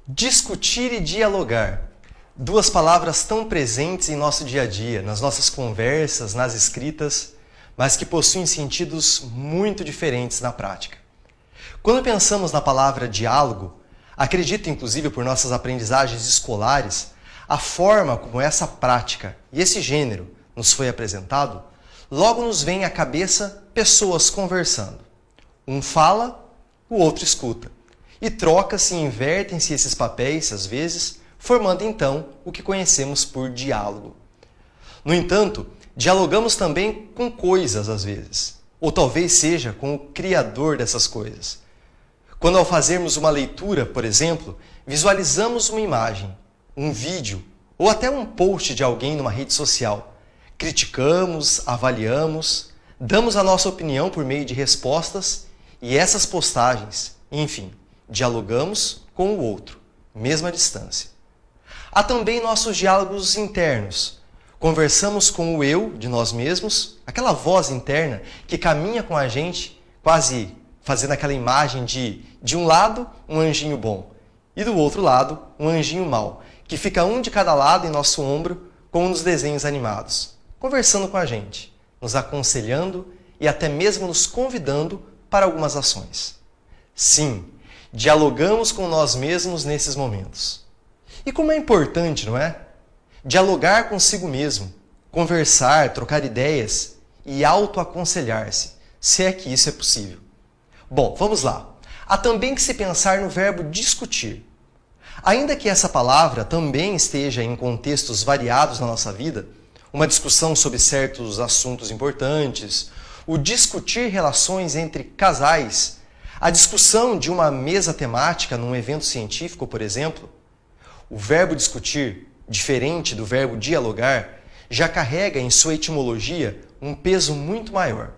Discutir e dialogar. Duas palavras tão presentes em nosso dia a dia, nas nossas conversas, nas escritas, mas que possuem sentidos muito diferentes na prática. Quando pensamos na palavra diálogo, acredito inclusive por nossas aprendizagens escolares, a forma como essa prática e esse gênero nos foi apresentado, logo nos vem à cabeça pessoas conversando. Um fala, o outro escuta. E troca-se e invertem-se esses papéis, às vezes, formando então o que conhecemos por diálogo. No entanto, dialogamos também com coisas, às vezes, ou talvez seja com o criador dessas coisas. Quando ao fazermos uma leitura, por exemplo, visualizamos uma imagem, um vídeo ou até um post de alguém numa rede social, criticamos, avaliamos, damos a nossa opinião por meio de respostas e essas postagens, enfim, dialogamos com o outro, mesmo à distância. Há também nossos diálogos internos. Conversamos com o eu de nós mesmos, aquela voz interna que caminha com a gente, quase fazendo aquela imagem de um lado, um anjinho bom, e do outro lado, um anjinho mau, que fica um de cada lado em nosso ombro, como nos desenhos animados, conversando com a gente, nos aconselhando e até mesmo nos convidando para algumas ações. Sim, dialogamos com nós mesmos nesses momentos. E como é importante, não é? Dialogar consigo mesmo, conversar, trocar ideias e autoaconselhar-se, se é que isso é possível. Bom, vamos lá. Há também que se pensar no verbo discutir. Ainda que essa palavra também esteja em contextos variados na nossa vida, uma discussão sobre certos assuntos importantes, o discutir relações entre casais, a discussão de uma mesa temática num evento científico, por exemplo, o verbo discutir, diferente do verbo dialogar, já carrega em sua etimologia um peso muito maior.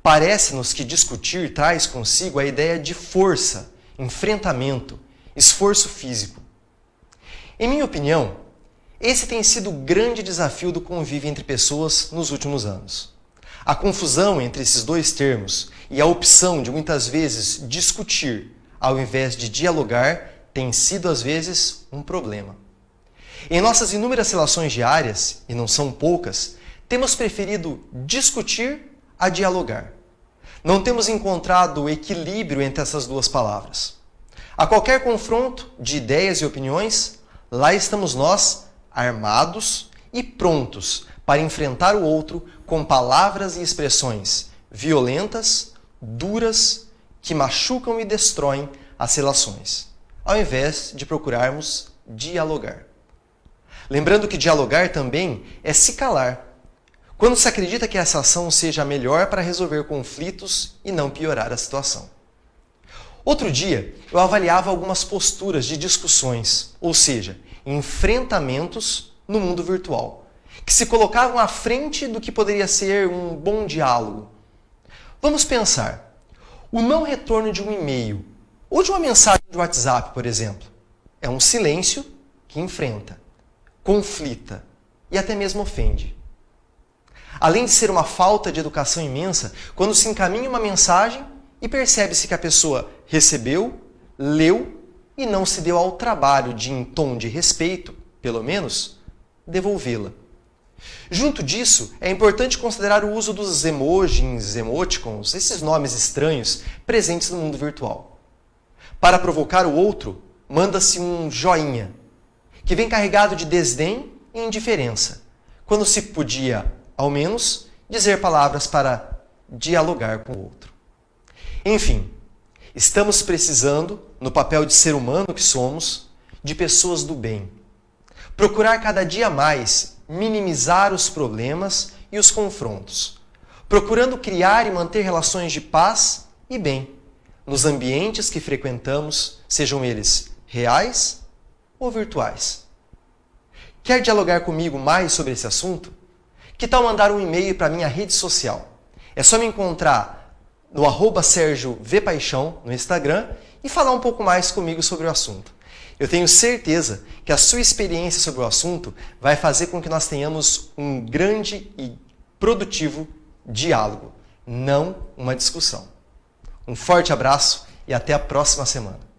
Parece-nos que discutir traz consigo a ideia de força, enfrentamento, esforço físico. Em minha opinião, esse tem sido o grande desafio do convívio entre pessoas nos últimos anos. A confusão entre esses dois termos e a opção de muitas vezes discutir ao invés de dialogar tem sido às vezes um problema. Em nossas inúmeras relações diárias, e não são poucas, temos preferido discutir a dialogar. Não temos encontrado o equilíbrio entre essas duas palavras. A qualquer confronto de ideias e opiniões, lá estamos nós, armados e prontos para enfrentar o outro com palavras e expressões violentas, duras, que machucam e destroem as relações, ao invés de procurarmos dialogar. Lembrando que dialogar também é se calar, quando se acredita que essa ação seja a melhor para resolver conflitos e não piorar a situação. Outro dia, eu avaliava algumas posturas de discussões, ou seja, enfrentamentos no mundo virtual, que se colocavam à frente do que poderia ser um bom diálogo. Vamos pensar, o não retorno de um e-mail ou de uma mensagem de WhatsApp, por exemplo, é um silêncio que enfrenta, conflita e até mesmo ofende. Além de ser uma falta de educação imensa, quando se encaminha uma mensagem e percebe-se que a pessoa recebeu, leu e não se deu ao trabalho de, em tom de respeito, pelo menos, devolvê-la. Junto disso, é importante considerar o uso dos emojis, emoticons, esses nomes estranhos presentes no mundo virtual. Para provocar o outro, manda-se um joinha, que vem carregado de desdém e indiferença, quando se podia, ao menos, dizer palavras para dialogar com o outro. Enfim, estamos precisando, no papel de ser humano que somos, de pessoas do bem. Procurar cada dia mais minimizar os problemas e os confrontos, procurando criar e manter relações de paz e bem nos ambientes que frequentamos, sejam eles reais ou virtuais. Quer dialogar comigo mais sobre esse assunto? Que tal mandar um e-mail para minha rede social? É só me encontrar no @SérgioVPaixão no Instagram e falar um pouco mais comigo sobre o assunto. Eu tenho certeza que a sua experiência sobre o assunto vai fazer com que nós tenhamos um grande e produtivo diálogo, não uma discussão. Um forte abraço e até a próxima semana.